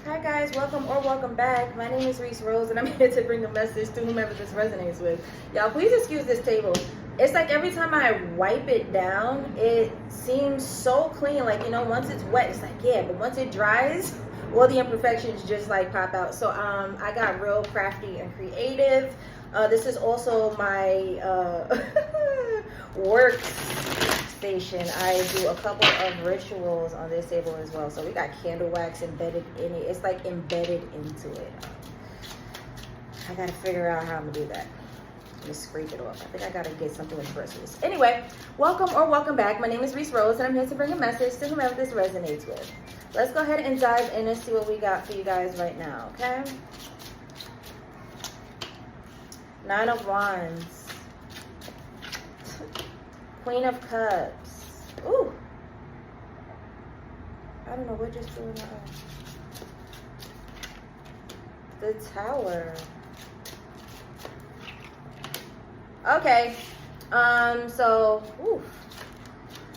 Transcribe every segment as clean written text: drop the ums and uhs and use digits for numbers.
Hi guys, welcome or welcome back. My name is Rees Rose and I'm here to bring a message to whomever this resonates with. Y'all, please excuse this table. It's like every time I wipe it down, it seems so clean. Like, once it's wet, it's like, yeah, but once it dries, all the imperfections just like pop out. So I got real crafty and creative. This is also my work station. I do a couple of rituals on this table as well. So we got candle wax embedded in it. It's like embedded into it. I gotta figure out how I'm gonna do that. Just scrape it off. I think I gotta get something with bristles. Anyway, welcome or welcome back. My name is Rees Rose and I'm here to bring a message to whomever this resonates with. Let's go ahead and dive in and see what we got for you guys right now, okay? Nine of Wands. Queen of Cups. Ooh. I don't know what just threw that up. The Tower. Okay. Ooh.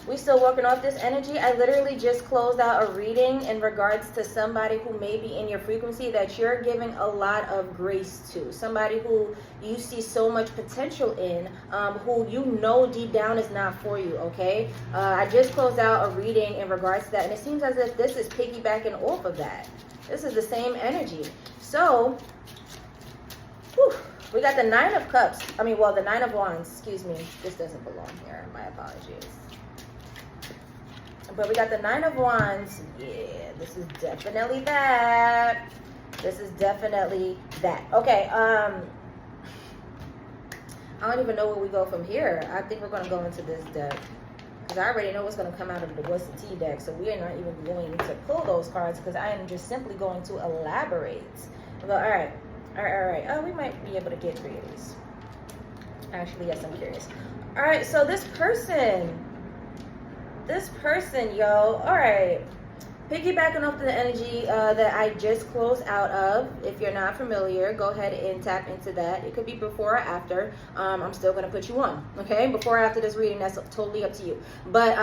We still working off this energy. I literally just closed out a reading in regards to somebody who may be in your frequency that you're giving a lot of grace to. Somebody who you see so much potential in, who you know deep down is not for you, okay? I just closed out a reading in regards to that, and it seems as if this is piggybacking off of that. This is the same energy. So, whew, we got the Nine of Cups. The Nine of Wands. Excuse me. This doesn't belong here. My apologies. But we got the Nine of Wands. Yeah, this is definitely that. This is definitely that. Okay, I don't even know where we go from here. I think we're going to go into this deck. Because I already know what's going to come out of the What's the Tea deck. So we are not even going to pull those cards because I am just simply going to elaborate. But all right. Oh, we might be able to get 3 of these. Actually, yes, I'm curious. All right, so this person, yo, all right, piggybacking off the energy that I just closed out of. If you're not familiar, go ahead and tap into that. It could be before or after. I'm still going to put you on, okay? Before or after this reading, that's totally up to you. But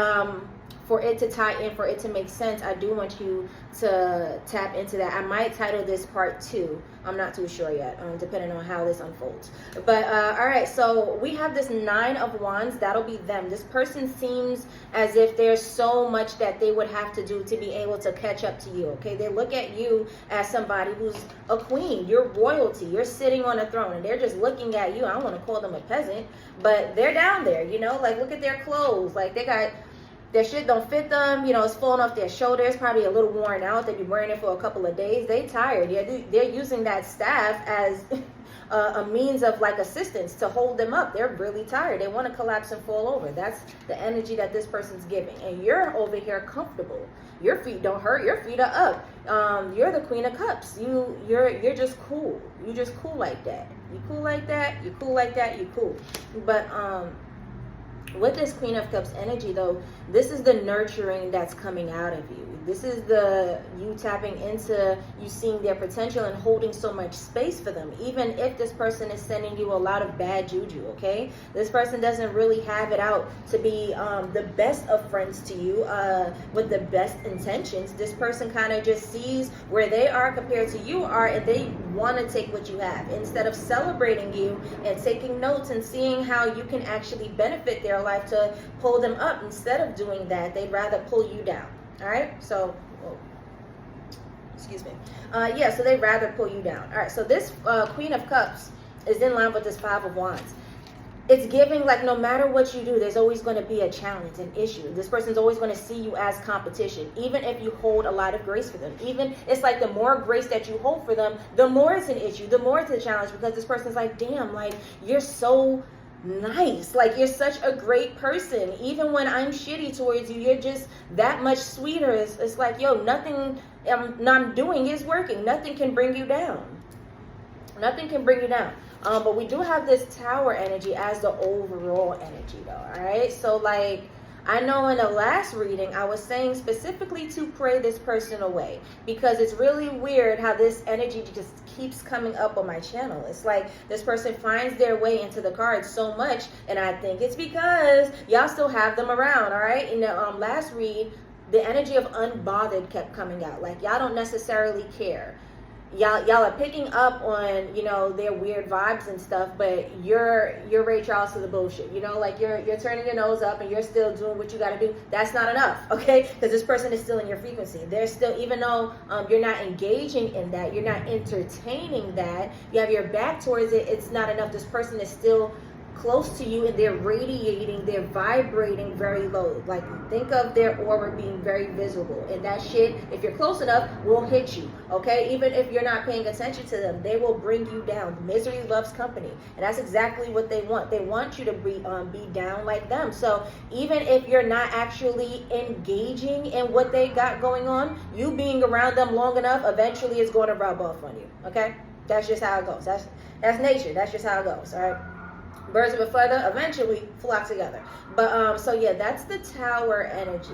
for it to tie in, for it to make sense, I do want you to tap into that. I might title this part 2. I'm not too sure yet, depending on how this unfolds. But all right, so we have this Nine of Wands. That'll be them. This person seems as if there's so much that they would have to do to be able to catch up to you, okay? They look at you as somebody who's a queen. You're royalty. You're sitting on a throne, and they're just looking at you. I don't want to call them a peasant, but they're down there, like, look at their clothes. Like, they got... their shit don't fit them, it's falling off their shoulders, probably a little worn out. They've been wearing it for a couple of days. They tired. Yeah, they're using that staff as a means of like assistance to hold them up. They're really tired. They want to collapse and fall over. That's the energy that this person's giving. And you're over here comfortable. Your feet don't hurt. Your feet are up. You're the Queen of Cups. You're just cool. You just cool like that. You cool like that. You cool like that. You cool. But with this Queen of Cups energy, though, this is the nurturing that's coming out of you. This is you tapping into you seeing their potential and holding so much space for them, even if this person is sending you a lot of bad juju, okay? This person doesn't really have it out to be the best of friends to you with the best intentions. This person kind of just sees where they are compared to you are, and they want to take what you have. Instead of celebrating you and taking notes and seeing how you can actually benefit their life to pull them up, instead of doing that, they'd rather pull you down. All right, so excuse me. So they'd rather pull you down. All right, so this Queen of Cups is in line with this Five of Wands. It's giving like no matter what you do, there's always going to be a challenge, an issue. This person's always going to see you as competition, even if you hold a lot of grace for them. Even it's like the more grace that you hold for them, the more it's an issue, the more it's a challenge, because this person's like, damn, like you're so nice, like you're such a great person. Even when I'm shitty towards you, you're just that much sweeter. It's like, yo, nothing I'm doing is working. Nothing can bring you down. Nothing can bring you down. But we do have this Tower energy as the overall energy, though. All right, so like, I know in the last reading, I was saying specifically to pray this person away, because it's really weird how this energy just keeps coming up on my channel. It's like this person finds their way into the cards so much, and I think it's because y'all still have them around, all right? In the last read, the energy of unbothered kept coming out. Like, y'all don't necessarily care. Y'all are picking up on, you know, their weird vibes and stuff, but you're Ray Charles to the bullshit. You know, like you're turning your nose up and you're still doing what you got to do. That's not enough, okay? Because this person is still in your frequency. They're still, even though you're not engaging in that, you're not entertaining that, you have your back towards it, it's not enough. This person is still close to you, and they're radiating, they're vibrating very low. Like, think of their aura being very visible, and that shit, if you're close enough, will hit you, okay? Even if you're not paying attention to them, they will bring you down. Misery loves company, and that's exactly what they want. They want you to be down like them. So even if you're not actually engaging in what they got going on, you being around them long enough, eventually it's going to rub off on you, okay? That's just how it goes. That's nature. That's just how it goes, all right? Birds of a feather eventually flock together. But so yeah, that's the Tower energy.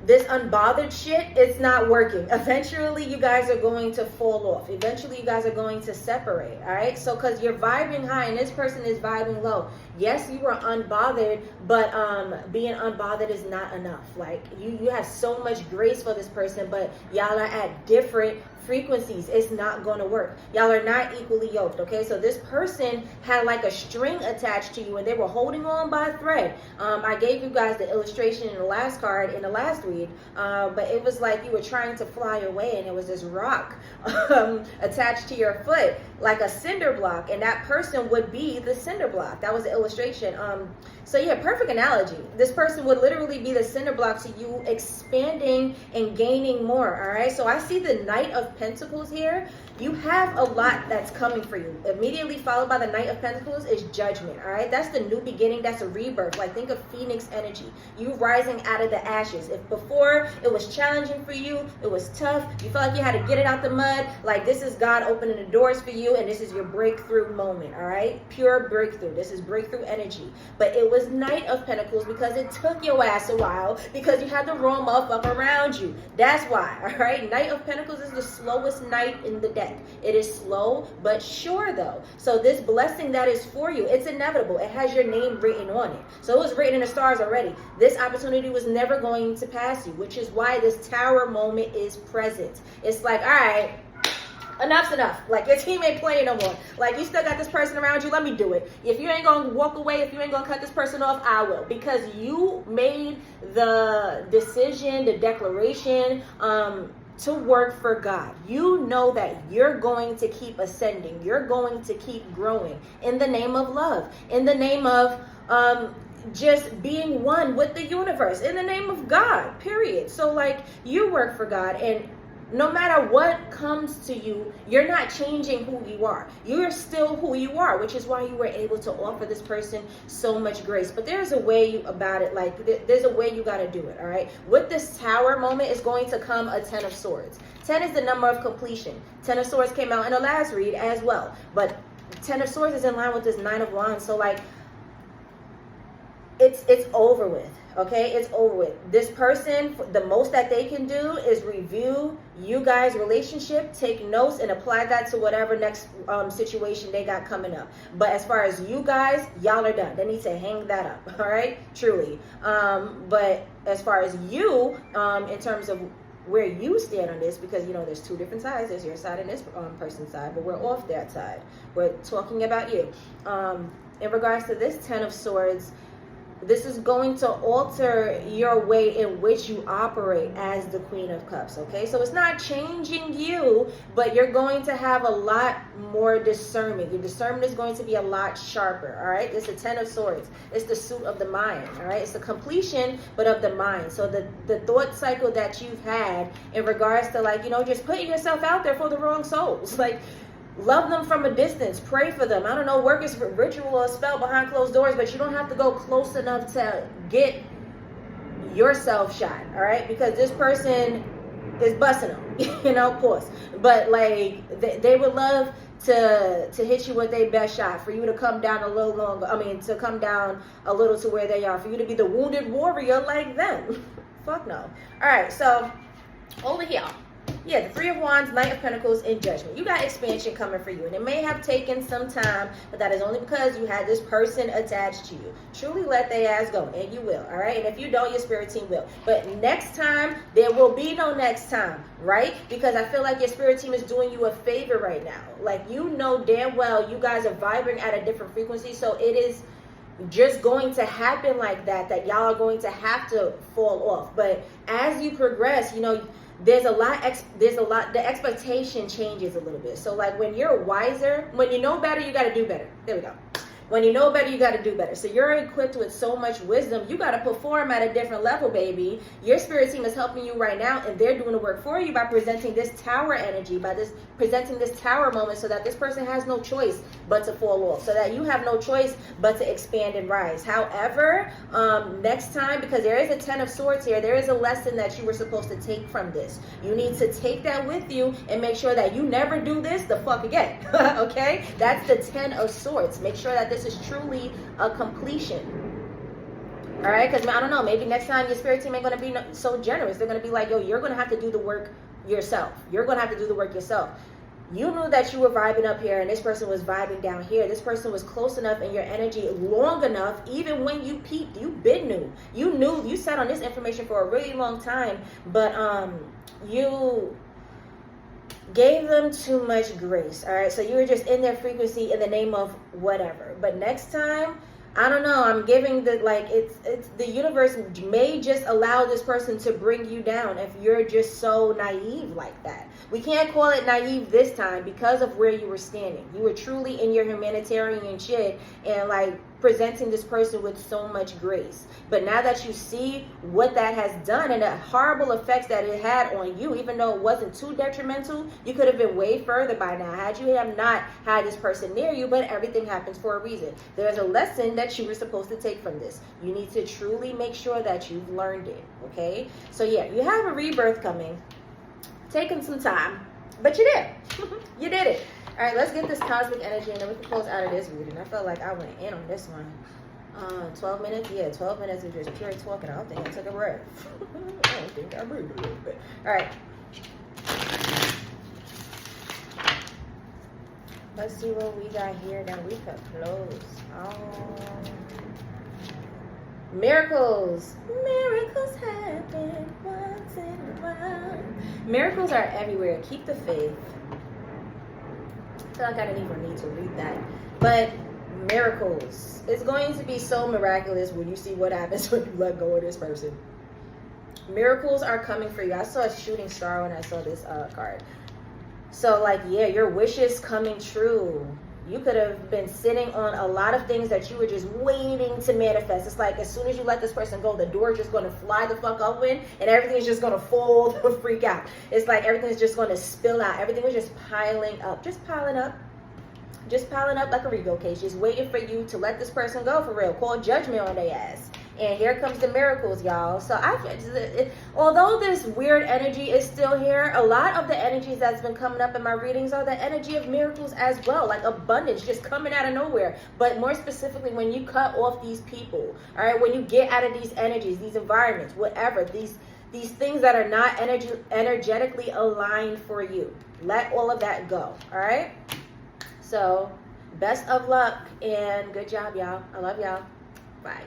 This unbothered shit, it's not working. Eventually you guys are going to fall off. Eventually you guys are going to separate, all right? So because you're vibing high and this person is vibing low. Yes, you are unbothered, but being unbothered is not enough. Like, you have so much grace for this person, but y'all are at different frequencies. It's not going to work. Y'all are not equally yoked, okay? So this person had like a string attached to you and they were holding on by a thread. I gave you guys the illustration in the last card, in the last read, but it was like you were trying to fly away and it was this rock attached to your foot, like a cinder block, and that person would be the cinder block. That was the illustration. So yeah, perfect analogy. This person would literally be the cinder block to you expanding and gaining more, all right? So I see the Knight of Pentacles here. You have a lot that's coming for you. Immediately followed by the Knight of Pentacles is Judgment, all right? That's the new beginning. That's a rebirth. Like, think of Phoenix energy. You rising out of the ashes. If before it was challenging for you, it was tough, you felt like you had to get it out the mud, like, this is God opening the doors for you, and this is your breakthrough moment, all right? Pure breakthrough. This is breakthrough energy. But it was Knight of Pentacles because it took your ass a while, because you had the wrong motherfucker around you. That's why, all right? Knight of Pentacles is the slowest knight in the deck. It is slow but sure though. So this blessing that is for you, it's inevitable. It has your name written on it. So it was written in the stars already. This opportunity was never going to pass you, which is why this Tower moment is present. It's like, all right, enough's enough. Like, your team ain't playing no more. Like, you still got this person around you, let me do it. If you ain't gonna walk away, if you ain't gonna cut this person off, I will. Because you made the decision, the declaration, to work for God. You know that you're going to keep ascending. You're going to keep growing in the name of love, in the name of just being one with the universe, in the name of God, period. So like, you work for God, and no matter what comes to you, you're not changing who you are. You're still who you are, which is why you were able to offer this person so much grace. But there's a way about it. Like, there's a way you got to do it, all right? With this Tower moment is going to come a 10 of Swords. 10 is the number of completion. 10 of Swords came out in the last read as well. But 10 of Swords is in line with this 9 of Wands. So like, it's over with. Okay, it's over with. This person, the most that they can do is review you guys' relationship, take notes, and apply that to whatever next situation they got coming up. But as far as you guys, y'all are done. They need to hang that up, all right? Truly. But as far as you, in terms of where you stand on this, because, you know, there's two different sides. There's your side and this person's side, but we're off that side. We're talking about you. In regards to this 10 of Swords, this is going to alter your way in which you operate as the Queen of Cups, okay? So it's not changing you, but you're going to have a lot more discernment. Your discernment is going to be a lot sharper, all right? It's the 10 of Swords. It's the suit of the mind, all right? It's the completion, but of the mind. So the thought cycle that you've had in regards to, like, you know, just putting yourself out there for the wrong souls, like, love them from a distance, pray for them. I don't know, work as ritual or spell behind closed doors, but you don't have to go close enough to get yourself shot, all right? Because this person is busting them, you know, of course. But like, they would love to hit you with their best shot, for you to come down a little longer. I mean, to come down a little to where they are, for you to be the wounded warrior like them. Fuck no. All right, so over here. Yeah, the Three of Wands, Knight of Pentacles, and Judgment. You got expansion coming for you. And it may have taken some time, but that is only because you had this person attached to you. Truly let their ass go, and you will, all right? And if you don't, your spirit team will. But next time, there will be no next time, right? Because I feel like your spirit team is doing you a favor right now. Like, you know damn well you guys are vibrating at a different frequency, so it is just going to happen like that y'all are going to have to fall off. But as you progress, you know, there's a lot, the expectation changes a little bit. So like when you're wiser, when you know better, you got to do better. There we go. When you know better, you got to do better. So you're equipped with so much wisdom. You got to perform at a different level, baby. Your spirit team is helping you right now, and they're doing the work for you by presenting this tower energy, by presenting this tower moment, so that this person has no choice but to fall off, so that you have no choice but to expand and rise. However, next time, because there is a 10 of Swords here, there is a lesson that you were supposed to take from this. You need to take that with you and make sure that you never do this the fuck again. Okay? That's the 10 of Swords. Make sure that this is truly a completion. All right? Because I don't know, maybe next time your spirit team ain't going to be so generous. They're going to be like, yo, you're going to have to do the work yourself. You're going to have to do the work yourself. You knew that you were vibing up here and this person was vibing down here. This person was close enough in your energy long enough, even when you peeped, you been knew. You knew, you sat on this information for a really long time, but you gave them too much grace. All right, so you were just in their frequency in the name of whatever. But next time, I don't know, I'm giving the, like, it's the universe may just allow this person to bring you down if you're just so naive like that. We can't call it naive this time because of where you were standing. You were truly in your humanitarian shit and like presenting this person with so much grace. But now that you see what that has done and the horrible effects that it had on you, even though it wasn't too detrimental, you could have been way further by now had you have not had this person near you. But everything happens for a reason. There's a lesson that you were supposed to take from this. You need to truly make sure that you've learned it. Okay, so yeah, you have a rebirth coming. Taking some time, but you did. You did it. All right, let's get this cosmic energy and then we can close out of this reading. I felt like I went in on this one. 12 minutes? Yeah, 12 minutes of just pure talking. I don't think I took a breath. I don't think I breathed a little bit. All right. Let's see what we got here. Then we could close. Miracles. Miracles happen once in a while. Miracles are everywhere. Keep the faith. I feel like I didn't even need to read that. But miracles. It's going to be so miraculous when you see what happens when you let go of this person. Miracles are coming for you. I saw a shooting star when I saw this card. So like, yeah, your wishes coming true. You could have been sitting on a lot of things that you were just waiting to manifest. It's like as soon as you let this person go, the door is just going to fly the fuck open and everything is just going to fall the freak out. It's like everything's just going to spill out. Everything was just piling up. Just piling up. Just piling up like a Rego case. Just waiting for you to let this person go for real. Call judgment on their ass. And here comes the miracles, y'all. So although this weird energy is still here, a lot of the energies that's been coming up in my readings are the energy of miracles as well. Like abundance just coming out of nowhere. But more specifically, when you cut off these people, all right, when you get out of these energies, these environments, whatever, these things that are not energetically aligned for you. Let all of that go, all right? So best of luck and good job, y'all. I love y'all. Bye.